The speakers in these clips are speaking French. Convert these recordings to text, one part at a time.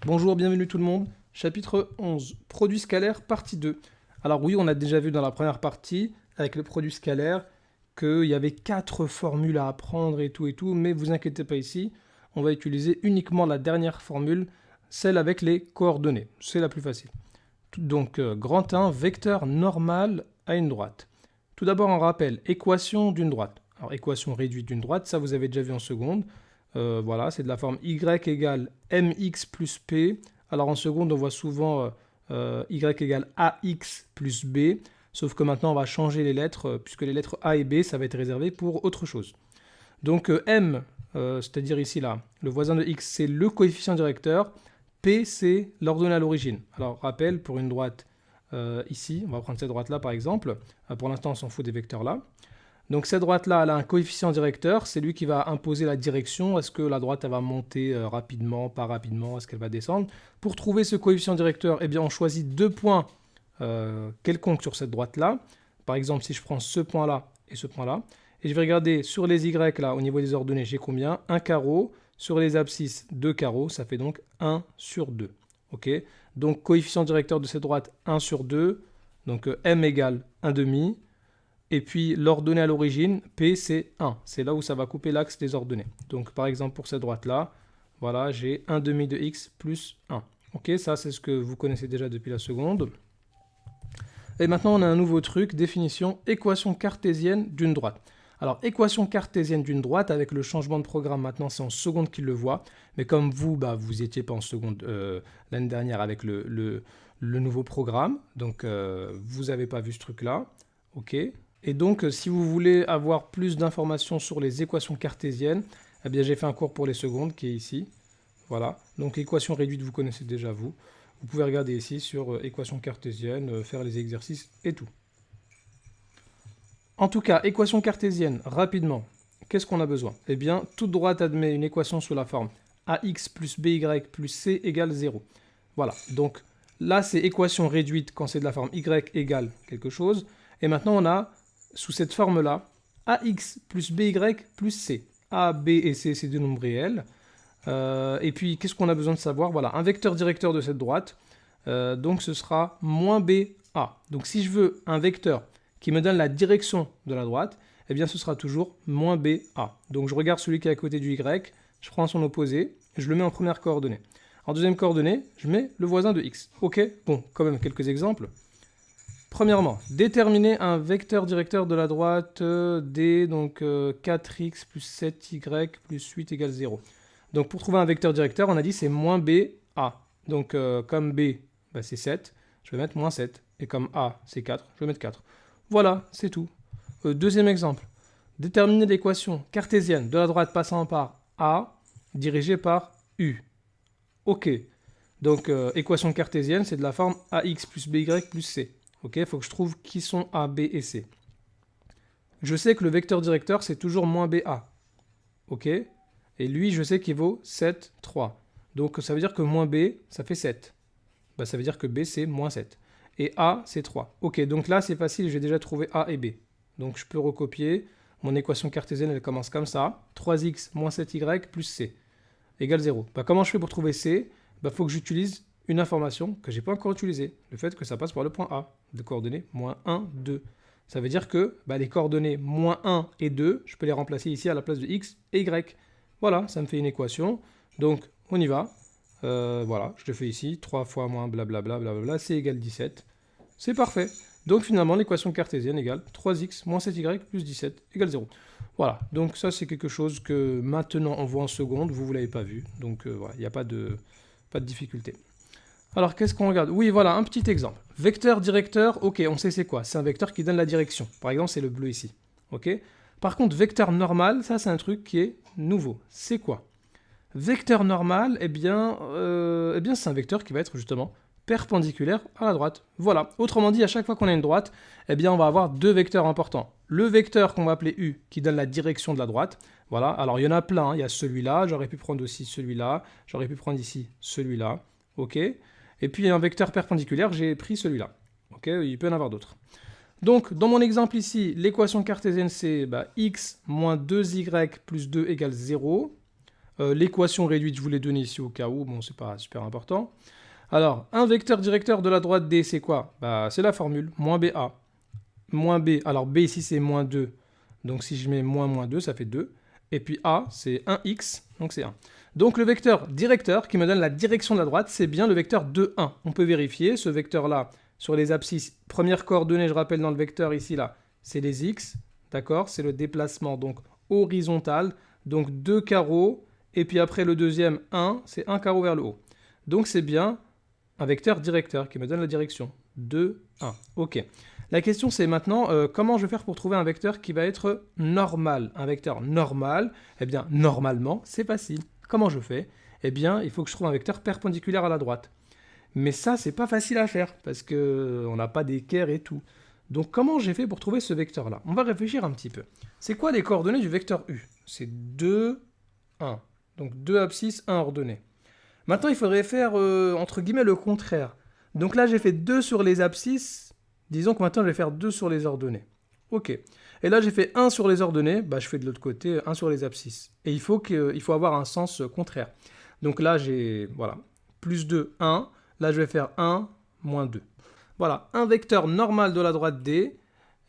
Bonjour, bienvenue tout le monde. Chapitre 11, produit scalaire, partie 2. Alors oui, on a déjà vu dans la première partie, avec le produit scalaire, qu'il y avait 4 formules à apprendre et tout, mais vous inquiétez pas ici, on va utiliser uniquement la dernière formule, celle avec les coordonnées. C'est la plus facile. Donc, grand 1, vecteur normal à une droite. Tout d'abord, on rappelle, équation d'une droite. Alors, équation réduite d'une droite, ça vous avez déjà vu en seconde. Voilà, c'est de la forme y égale mx plus p. Alors en seconde, on voit souvent y égale ax plus b, sauf que maintenant on va changer les lettres, puisque les lettres a et b, ça va être réservé pour autre chose. Donc m, c'est-à-dire ici là, le voisin de x, c'est le coefficient directeur, p c'est l'ordonnée à l'origine. Alors rappel, pour une droite ici, on va prendre cette droite-là par exemple, pour l'instant on s'en fout des vecteurs là. Donc cette droite-là, elle a un coefficient directeur, c'est lui qui va imposer la direction. Est-ce que la droite, elle va monter rapidement, pas rapidement, est-ce qu'elle va descendre? Pour trouver ce coefficient directeur, eh bien, on choisit deux points quelconques sur cette droite-là. Par exemple, si je prends ce point-là et ce point-là, et je vais regarder sur les y, là, au niveau des ordonnées, j'ai combien? Un carreau. Sur les abscisses, 2 carreaux, ça fait donc 1 sur 2. Ok. Donc coefficient directeur de cette droite, 1 sur 2. Donc m égale 1 demi. Et puis l'ordonnée à l'origine, P c'est 1. C'est là où ça va couper l'axe des ordonnées. Donc par exemple pour cette droite-là, voilà, j'ai 1 demi de x plus 1. Ok, ça c'est ce que vous connaissez déjà depuis la seconde. Et maintenant on a un nouveau truc, définition équation cartésienne d'une droite. Alors équation cartésienne d'une droite, avec le changement de programme maintenant c'est en seconde qu'il le voit. Mais comme vous, vous n'étiez pas en seconde l'année dernière avec le nouveau programme. Donc vous n'avez pas vu ce truc-là. Ok. Et donc, si vous voulez avoir plus d'informations sur les équations cartésiennes, eh bien, j'ai fait un cours pour les secondes qui est ici. Voilà. Donc, équation réduite, vous connaissez déjà vous. Vous pouvez regarder ici sur équation cartésienne, faire les exercices et tout. En tout cas, équation cartésienne, rapidement, qu'est-ce qu'on a besoin? Eh bien, toute droite admet une équation sous la forme ax plus by plus c égale 0. Voilà. Donc, là, c'est équation réduite quand c'est de la forme y égale quelque chose. Et maintenant, on a sous cette forme-là, ax plus by plus c. A, b et c, c'est des nombres réels. Et puis, qu'est-ce qu'on a besoin de savoir? Voilà, un vecteur directeur de cette droite. Donc, ce sera moins b, a. Donc, si je veux un vecteur qui me donne la direction de la droite, eh bien, ce sera toujours moins b, a. Donc, je regarde celui qui est à côté du y, je prends son opposé, je le mets en première coordonnée. En deuxième coordonnée, je mets le voisin de x. Ok, bon, quand même quelques exemples. Premièrement, déterminer un vecteur directeur de la droite d, donc 4x plus 7y plus 8 égale 0. Donc pour trouver un vecteur directeur, on a dit c'est moins b, a. Donc comme b, c'est 7, je vais mettre moins 7. Et comme a, c'est 4, je vais mettre 4. Voilà, c'est tout. Deuxième exemple, déterminer l'équation cartésienne de la droite passant par a, dirigée par u. Ok, donc équation cartésienne, c'est de la forme ax plus by plus c. Ok, il faut que je trouve qui sont A, B et C. Je sais que le vecteur directeur, c'est toujours moins BA. Ok, et lui, je sais qu'il vaut 7, 3. Donc, ça veut dire que moins B, ça fait 7. Ça veut dire que B, c'est moins 7. Et A, c'est 3. Ok, donc là, c'est facile, j'ai déjà trouvé A et B. Donc, je peux recopier. Mon équation cartésienne, elle commence comme ça. 3x moins 7y plus C égale 0. Comment je fais pour trouver C? Il faut que j'utilise une information que je n'ai pas encore utilisée, le fait que ça passe par le point A, de coordonnées moins 1, 2. Ça veut dire que les coordonnées moins 1 et 2, je peux les remplacer ici à la place de x et y. Voilà, ça me fait une équation. Donc, on y va. Voilà, je le fais ici. 3 fois moins blablabla, blablabla, c'est égal 17. C'est parfait. Donc, finalement, l'équation cartésienne égale 3x moins 7y plus 17 égale 0. Voilà, donc ça, c'est quelque chose que maintenant, on voit en seconde. Vous ne l'avez pas vu. Donc, voilà, il n'y a pas de difficulté. Alors, qu'est-ce qu'on regarde? Oui, voilà, un petit exemple. Vecteur directeur, ok, on sait c'est quoi. C'est un vecteur qui donne la direction. Par exemple, c'est le bleu ici. Ok. Par contre, vecteur normal, ça, c'est un truc qui est nouveau. C'est quoi? Vecteur normal, eh bien c'est un vecteur qui va être justement perpendiculaire à la droite. Voilà. Autrement dit, à chaque fois qu'on a une droite, eh bien, on va avoir deux vecteurs importants. Le vecteur qu'on va appeler U, qui donne la direction de la droite. Voilà. Alors, il y en a plein. Il y a celui-là. J'aurais pu prendre aussi celui-là. J'aurais pu prendre ici celui-là. Ok. Et puis un vecteur perpendiculaire, j'ai pris celui-là. Ok, il peut y en avoir d'autres. Donc, dans mon exemple ici, l'équation cartésienne, c'est x moins 2y plus 2 égale 0. L'équation réduite, je vous l'ai donnée ici au cas où, bon, c'est pas super important. Alors, un vecteur directeur de la droite D, c'est quoi? Bah, c'est la formule, moins BA. Moins B, alors B ici c'est moins 2, donc si je mets moins 2, ça fait 2. Et puis A, c'est 1x, donc c'est 1. Donc le vecteur directeur qui me donne la direction de la droite, c'est bien le vecteur 2, 1. On peut vérifier, ce vecteur-là, sur les abscisses, première coordonnée, je rappelle dans le vecteur ici, là, c'est les x, d'accord? C'est le déplacement, donc horizontal, donc 2 carreaux, et puis après le deuxième 1, c'est 1 carreau vers le haut. Donc c'est bien un vecteur directeur qui me donne la direction. 2, 1. Ok. La question c'est maintenant comment je vais faire pour trouver un vecteur qui va être normal. Un vecteur normal, eh bien normalement c'est facile. Comment je fais? Eh bien il faut que je trouve un vecteur perpendiculaire à la droite. Mais ça c'est pas facile à faire parce qu'on n'a pas d'équerre et tout. Donc comment j'ai fait pour trouver ce vecteur là? On va réfléchir un petit peu. C'est quoi les coordonnées du vecteur U? C'est 2, 1. Donc 2 abscisses, 1 ordonnée. Maintenant il faudrait faire entre guillemets le contraire. Donc là j'ai fait 2 sur les abscisses. Disons que maintenant, je vais faire 2 sur les ordonnées. Ok. Et là, j'ai fait 1 sur les ordonnées. Bah, je fais de l'autre côté 1 sur les abscisses. Et il faut avoir un sens contraire. Donc là, j'ai voilà, plus 2, 1. Là, je vais faire 1, moins 2. Voilà, un vecteur normal de la droite D,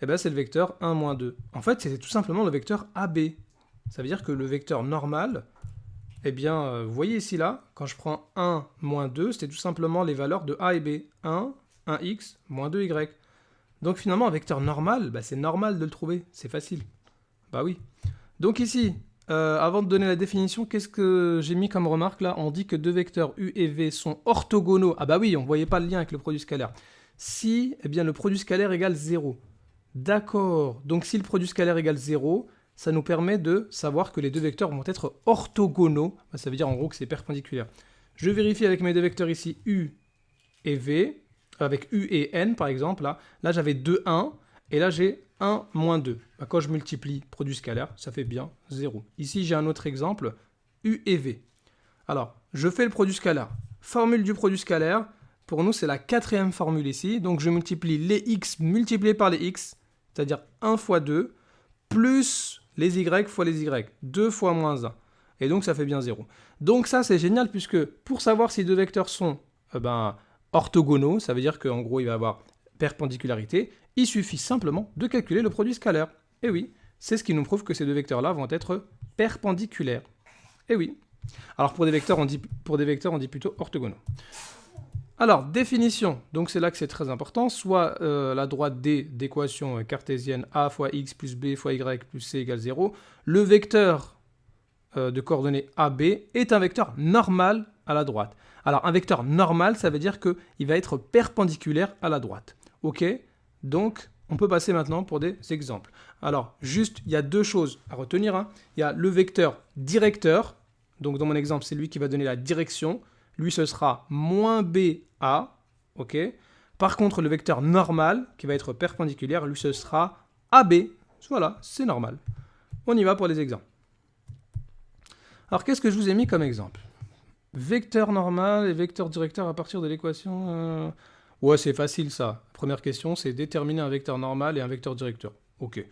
eh ben, c'est le vecteur 1, moins 2. En fait, c'est tout simplement le vecteur AB. Ça veut dire que le vecteur normal, eh bien, vous voyez ici, là, quand je prends 1, moins 2, c'était tout simplement les valeurs de A et B. 1, 1x, moins 2y. Donc finalement, un vecteur normal, bah, c'est normal de le trouver, c'est facile. Bah oui. Donc ici, avant de donner la définition, qu'est-ce que j'ai mis comme remarque là? On dit que deux vecteurs U et V sont orthogonaux. Ah bah oui, on ne voyait pas le lien avec le produit scalaire. Si, eh bien, le produit scalaire égale 0. D'accord. Donc si le produit scalaire égale 0, ça nous permet de savoir que les deux vecteurs vont être orthogonaux. Bah, ça veut dire en gros que c'est perpendiculaire. Je vérifie avec mes deux vecteurs ici, U et V. Avec U et N par exemple, là j'avais 2, 1, et là j'ai 1, moins 2. Bah, quand je multiplie produit scalaire, ça fait bien 0. Ici j'ai un autre exemple, U et V. Alors, je fais le produit scalaire. Formule du produit scalaire, pour nous c'est la quatrième formule ici, donc je multiplie les x multipliés par les x, c'est-à-dire 1 fois 2, plus les y fois les y, 2 fois moins 1. Et donc ça fait bien 0. Donc ça c'est génial puisque pour savoir si deux vecteurs sont orthogonaux, ça veut dire qu'en gros il va y avoir perpendicularité, il suffit simplement de calculer le produit scalaire. Et oui, c'est ce qui nous prouve que ces deux vecteurs-là vont être perpendiculaires. Et oui. Alors pour des vecteurs, on dit plutôt orthogonaux. Alors, définition, donc c'est là que c'est très important, soit la droite D d'équation cartésienne A fois X plus B fois Y plus C égale 0, le vecteur de coordonnées AB est un vecteur normal à la droite. Alors, un vecteur normal, ça veut dire qu'il va être perpendiculaire à la droite. Ok? Donc, on peut passer maintenant pour des exemples. Alors, juste, il y a deux choses à retenir. Hein. Il y a le vecteur directeur. Donc, dans mon exemple, c'est lui qui va donner la direction. Lui, ce sera moins BA. Ok? Par contre, le vecteur normal, qui va être perpendiculaire, lui, ce sera AB. Voilà, c'est normal. On y va pour les exemples. Alors, qu'est-ce que je vous ai mis comme exemple? Vecteur normal et vecteur directeur à partir de l'équation... Ouais, c'est facile ça. Première question, c'est déterminer un vecteur normal et un vecteur directeur. Ok.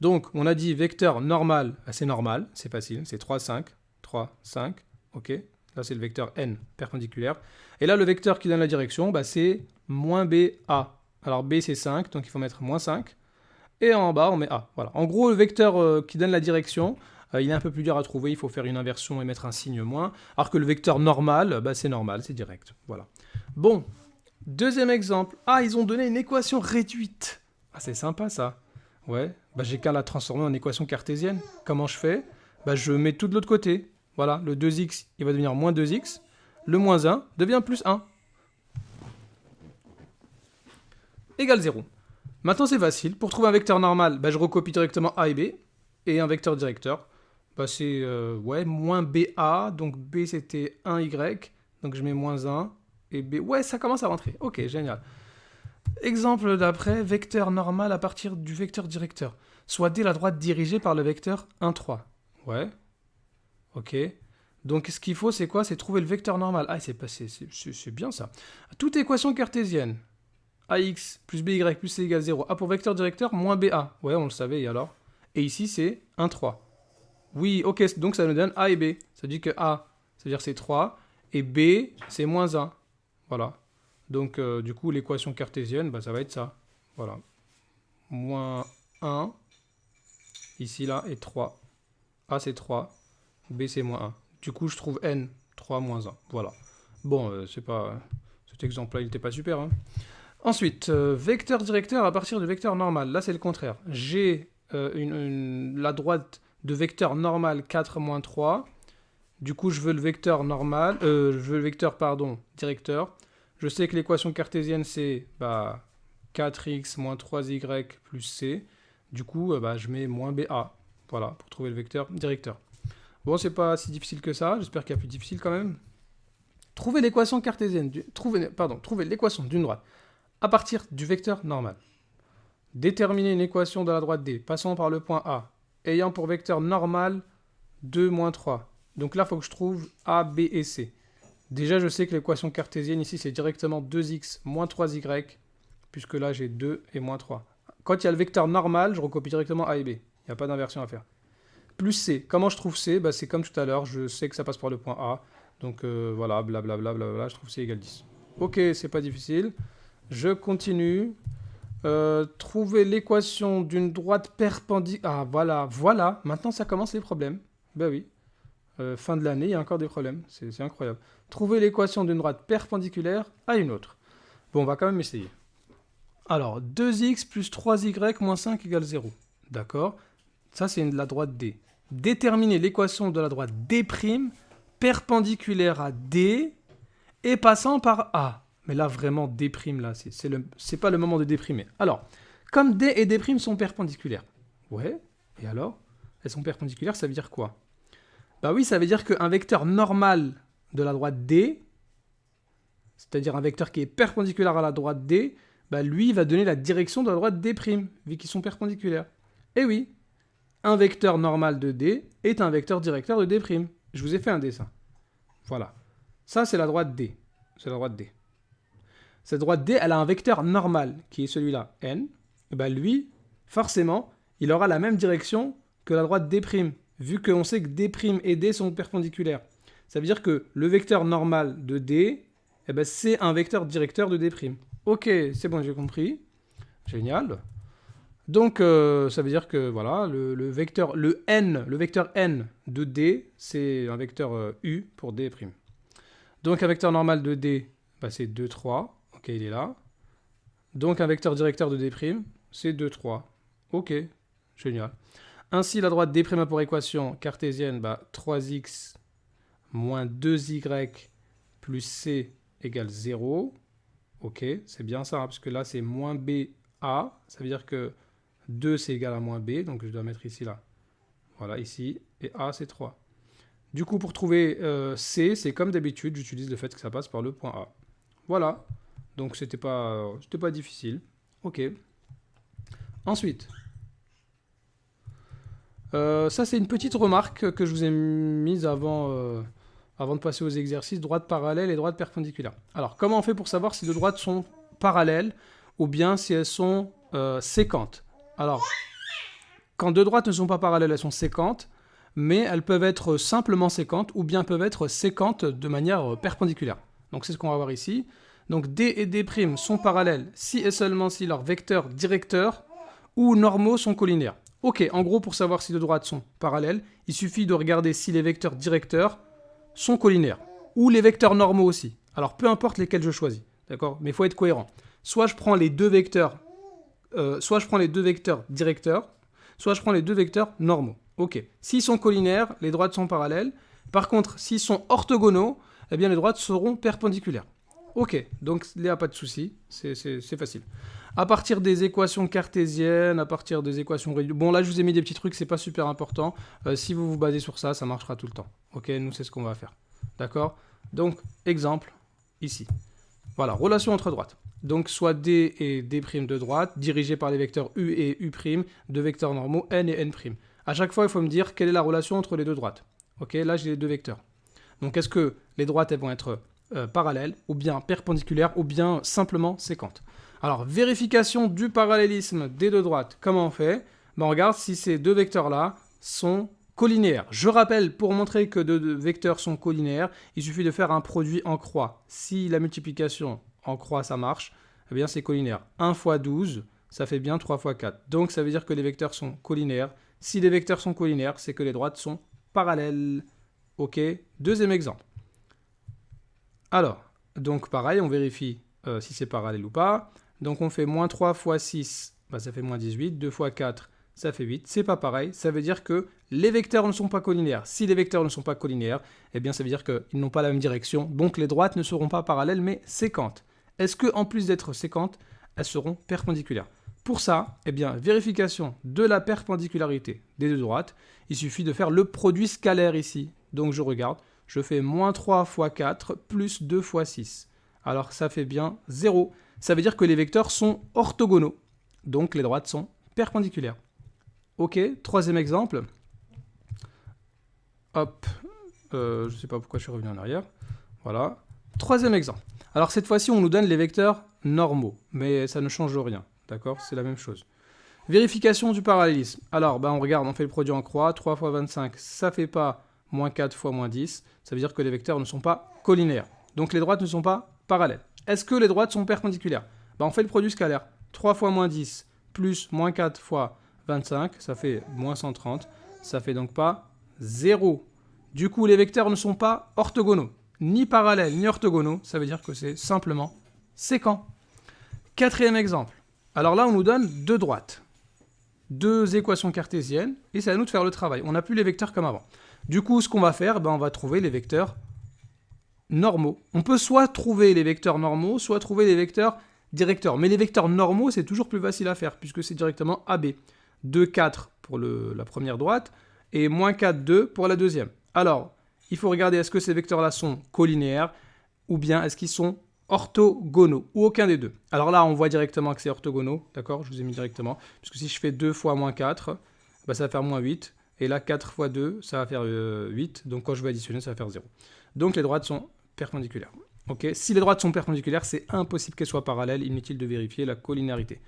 Donc, on a dit vecteur normal, c'est normal, c'est facile, c'est 3, 5. 3, 5, ok. Là, c'est le vecteur n perpendiculaire. Et là, le vecteur qui donne la direction, c'est moins BA. Alors, B, c'est 5, donc il faut mettre moins 5. Et en bas, on met A. Voilà. En gros, le vecteur qui donne la direction, il est un peu plus dur à trouver, il faut faire une inversion et mettre un signe moins. Alors que le vecteur normal, c'est normal, c'est direct. Voilà. Bon, deuxième exemple. Ah, ils ont donné une équation réduite. Ah, c'est sympa ça. Ouais, j'ai qu'à la transformer en équation cartésienne. Comment je fais? Je mets tout de l'autre côté. Voilà, le 2x, il va devenir moins 2x. Le moins 1 devient plus 1. Égale 0. Maintenant, c'est facile. Pour trouver un vecteur normal, je recopie directement A et B. Et un vecteur directeur, c'est moins BA. Donc B, c'était 1y. Donc je mets moins 1. Et B, ouais, ça commence à rentrer. Ok, génial. Exemple d'après, vecteur normal à partir du vecteur directeur. Soit D la droite dirigée par le vecteur 1, 3. Ouais. Ok. Donc ce qu'il faut, c'est quoi? C'est trouver le vecteur normal. Ah, c'est bien ça. Toute équation cartésienne. AX plus BY plus C égale 0. A pour vecteur directeur, moins BA. Ouais, on le savait, et alors? Et ici, c'est 1, 3. Oui, ok, donc ça nous donne A et B. Ça dit que A, ça veut dire c'est 3, et B, c'est moins 1. Voilà. Donc, du coup, l'équation cartésienne, bah, ça va être ça. Voilà. Moins 1, ici, là, et 3. A, c'est 3, B, c'est moins 1. Du coup, je trouve N, 3 moins 1. Voilà. Bon, c'est pas... cet exemple-là, il n'était pas super, hein. Ensuite, vecteur directeur à partir du vecteur normal. Là, c'est le contraire. J'ai la droite de vecteur normal 4 moins 3. Du coup, je veux le vecteur normal, pardon, directeur. Je sais que l'équation cartésienne, c'est 4x moins 3y plus c. Du coup, je mets moins BA. Voilà, pour trouver le vecteur directeur. Bon, c'est pas si difficile que ça. J'espère qu'il y a plus difficile quand même. Trouver l'équation cartésienne, trouver l'équation d'une droite à partir du vecteur normal. Déterminer une équation de la droite D, passant par le point A, ayant pour vecteur normal 2 moins 3. Donc là, il faut que je trouve A, B et C. Déjà, je sais que l'équation cartésienne ici, c'est directement 2x moins 3y, puisque là, j'ai 2 et moins 3. Quand il y a le vecteur normal, je recopie directement A et B. Il n'y a pas d'inversion à faire. Plus C. Comment je trouve C? C'est comme tout à l'heure, je sais que ça passe par le point A. Donc voilà, blablabla, je trouve C égale 10. Ok, c'est pas difficile. Je continue. Trouver l'équation d'une droite perpendiculaire. Ah, voilà. Maintenant, ça commence les problèmes. Ben oui. Fin de l'année, il y a encore des problèmes. C'est incroyable. Trouver l'équation d'une droite perpendiculaire à une autre. Bon, on va quand même essayer. Alors, 2x plus 3y moins 5 égale 0. D'accord? Ça, c'est la droite D. Déterminer l'équation de la droite D' perpendiculaire à D et passant par A. Mais là, vraiment, D', là, c'est pas le moment de déprimer. Alors, comme D et D' sont perpendiculaires. Ouais, et alors? Elles sont perpendiculaires, ça veut dire quoi? Bah oui, ça veut dire qu'un vecteur normal de la droite D, c'est-à-dire un vecteur qui est perpendiculaire à la droite D, lui va donner la direction de la droite D', vu qu'ils sont perpendiculaires. Et oui, un vecteur normal de D est un vecteur directeur de D'. Je vous ai fait un dessin. Voilà. Ça, c'est la droite D. C'est la droite D. Cette droite D, elle a un vecteur normal, qui est celui-là, N. Et lui, forcément, il aura la même direction que la droite D', vu qu'on sait que D' et D sont perpendiculaires. Ça veut dire que le vecteur normal de D, c'est un vecteur directeur de D'. Ok, c'est bon, j'ai compris. Génial. Donc, ça veut dire que voilà, le vecteur N de D, c'est un vecteur U pour D'. Donc, un vecteur normal de D, c'est 2, 3. Ok, il est là. Donc, un vecteur directeur de D', c'est 2, 3. Ok, génial. Ainsi, la droite D' a pour équation cartésienne 3x moins 2y plus c égale 0. Ok, c'est bien ça, parce que là, c'est moins BA. Ça veut dire que 2, c'est égal à moins B. Donc, je dois mettre ici, là. Voilà, ici. Et A, c'est 3. Du coup, pour trouver C, c'est comme d'habitude, j'utilise le fait que ça passe par le point A. Voilà. Donc, c'était pas difficile. Ok. Ensuite, ça, c'est une petite remarque que je vous ai mise avant de passer aux exercices, droite parallèle et droite perpendiculaire. Alors, comment on fait pour savoir si deux droites sont parallèles ou bien si elles sont séquentes? Alors, quand deux droites ne sont pas parallèles, elles sont séquentes, mais elles peuvent être simplement séquentes ou bien peuvent être séquentes de manière perpendiculaire. Donc, c'est ce qu'on va voir ici. Donc, D et D' sont parallèles si et seulement si leurs vecteurs directeurs ou normaux sont collinaires. Ok, en gros, pour savoir si deux droites sont parallèles, il suffit de regarder si les vecteurs directeurs sont collinaires, ou les vecteurs normaux aussi. Alors, peu importe lesquels je choisis, d'accord? Mais il faut être cohérent. Soit je prends les deux vecteurs directeurs, soit je prends les deux vecteurs normaux. Ok. S'ils sont collinaires, les droites sont parallèles. Par contre, s'ils sont orthogonaux, eh bien les droites seront perpendiculaires. Ok, donc il n'y a pas de souci, c'est facile. À partir des équations cartésiennes, à partir des équations réduites... Bon, là, je vous ai mis des petits trucs, c'est pas super important. Si vous vous basez sur ça, ça marchera tout le temps. Ok, nous, c'est ce qu'on va faire. D'accord? Donc, exemple, ici. Voilà, relation entre droites. Donc, soit D et D' de droite, dirigés par les vecteurs U et U', deux vecteurs normaux, N et N'. À chaque fois, il faut me dire quelle est la relation entre les deux droites. Ok, là, j'ai les deux vecteurs. Donc, est-ce que les droites, elles vont être parallèles, ou bien perpendiculaires, ou bien simplement séquentes? Alors, vérification du parallélisme des deux droites. Comment on fait? On regarde si ces deux vecteurs-là sont collinaires. Je rappelle, pour montrer que deux vecteurs sont collinaires, il suffit de faire un produit en croix. Si la multiplication en croix, ça marche, eh bien c'est collinaire. 1 fois 12, ça fait bien 3 fois 4. Donc ça veut dire que les vecteurs sont collinaires. Si les vecteurs sont collinaires, c'est que les droites sont parallèles. Ok, deuxième exemple. Alors, donc pareil, on vérifie si c'est parallèle ou pas. Donc on fait moins 3 fois 6, bah, ça fait moins 18. 2 fois 4, ça fait 8. C'est pas pareil, ça veut dire que les vecteurs ne sont pas collinaires. Si les vecteurs ne sont pas collinaires, eh bien ça veut dire qu'ils n'ont pas la même direction. Donc les droites ne seront pas parallèles, mais séquentes. Est-ce qu'en plus d'être séquentes, elles seront perpendiculaires? Pour ça, eh bien, vérification de la perpendicularité des deux droites, il suffit de faire le produit scalaire ici. Donc je regarde, je fais moins 3 fois 4 plus 2 fois 6. Alors ça fait bien 0. Ça veut dire que les vecteurs sont orthogonaux. Donc les droites sont perpendiculaires. Ok, troisième exemple. Hop, je ne sais pas pourquoi je suis revenu en arrière. Voilà. Troisième exemple. Alors cette fois-ci, on nous donne les vecteurs normaux, mais ça ne change rien. D'accord? C'est la même chose. Vérification du parallélisme. Alors, on regarde, on fait le produit en croix. 3 fois 25, ça ne fait pas moins 4 fois moins 10. Ça veut dire que les vecteurs ne sont pas collinaires. Donc les droites ne sont pas parallèles. Est-ce que les droites sont perpendiculaires? On fait le produit scalaire. 3 fois moins 10 plus moins 4 fois 25, ça fait moins 130. Ça fait donc pas 0. Du coup, les vecteurs ne sont pas orthogonaux. Ni parallèles, ni orthogonaux. Ça veut dire que c'est simplement séquent. Quatrième exemple. Alors là, on nous donne deux droites. Deux équations cartésiennes. Et c'est à nous de faire le travail. On n'a plus les vecteurs comme avant. Du coup, ce qu'on va faire, on va trouver les vecteurs normaux. On peut soit trouver les vecteurs normaux, soit trouver les vecteurs directeurs. Mais les vecteurs normaux, c'est toujours plus facile à faire, puisque c'est directement AB. 2, 4 pour la première droite, et moins 4, 2 pour la deuxième. Alors, il faut regarder, est-ce que ces vecteurs-là sont collinaires, ou bien est-ce qu'ils sont orthogonaux, ou aucun des deux. Alors là, on voit directement que c'est orthogonaux, d'accord? Je vous ai mis directement, puisque si je fais 2 fois moins 4, ça va faire moins 8, et là, 4 fois 2, ça va faire 8, donc quand je vais additionner, ça va faire 0. Donc les droites sont perpendiculaires. Okay, si les droites sont perpendiculaires, c'est impossible qu'elles soient parallèles, inutile de vérifier la collinarité.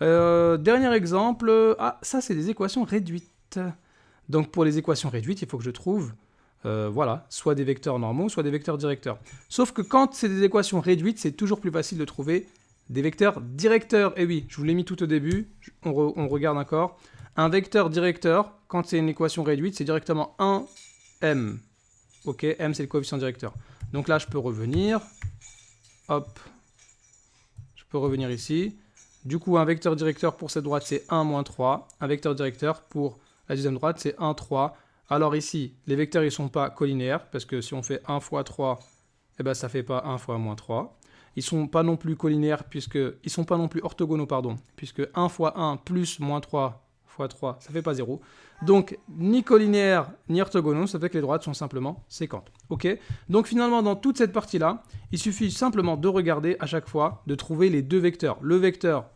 Dernier exemple, ça c'est des équations réduites. Donc pour les équations réduites, il faut que je trouve soit des vecteurs normaux, soit des vecteurs directeurs. Sauf que quand c'est des équations réduites, c'est toujours plus facile de trouver des vecteurs directeurs. Et oui, je vous l'ai mis tout au début, on regarde encore. Un vecteur directeur, quand c'est une équation réduite, c'est directement 1m. Ok, m c'est le coefficient directeur. Donc là, je peux revenir. Hop. Je peux revenir ici. Du coup, un vecteur directeur pour cette droite, c'est 1, moins 3. Un vecteur directeur pour la deuxième droite, c'est 1, 3. Alors ici, les vecteurs, ils ne sont pas collinaires, parce que si on fait 1 fois 3, ça ne fait pas 1 fois moins 3. Ils ne sont pas non plus collinaires, ils sont pas non plus orthogonaux, puisque 1 fois 1 plus moins 3 fois 3, ça ne fait pas 0. Donc, ni collinaires, ni orthogonaux, ça fait que les droites sont simplement séquentes. Ok? Donc finalement, dans toute cette partie-là, il suffit simplement de regarder à chaque fois, de trouver les deux vecteurs. Le vecteur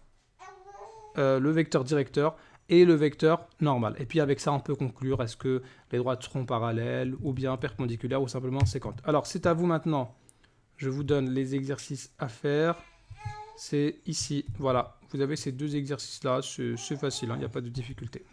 directeur et le vecteur normal. Et puis avec ça, on peut conclure, est-ce que les droites seront parallèles, ou bien perpendiculaires, ou simplement séquentes. Alors, c'est à vous maintenant. Je vous donne les exercices à faire. C'est ici, voilà. Vous avez ces deux exercices-là, c'est facile, il n'y a pas de difficulté.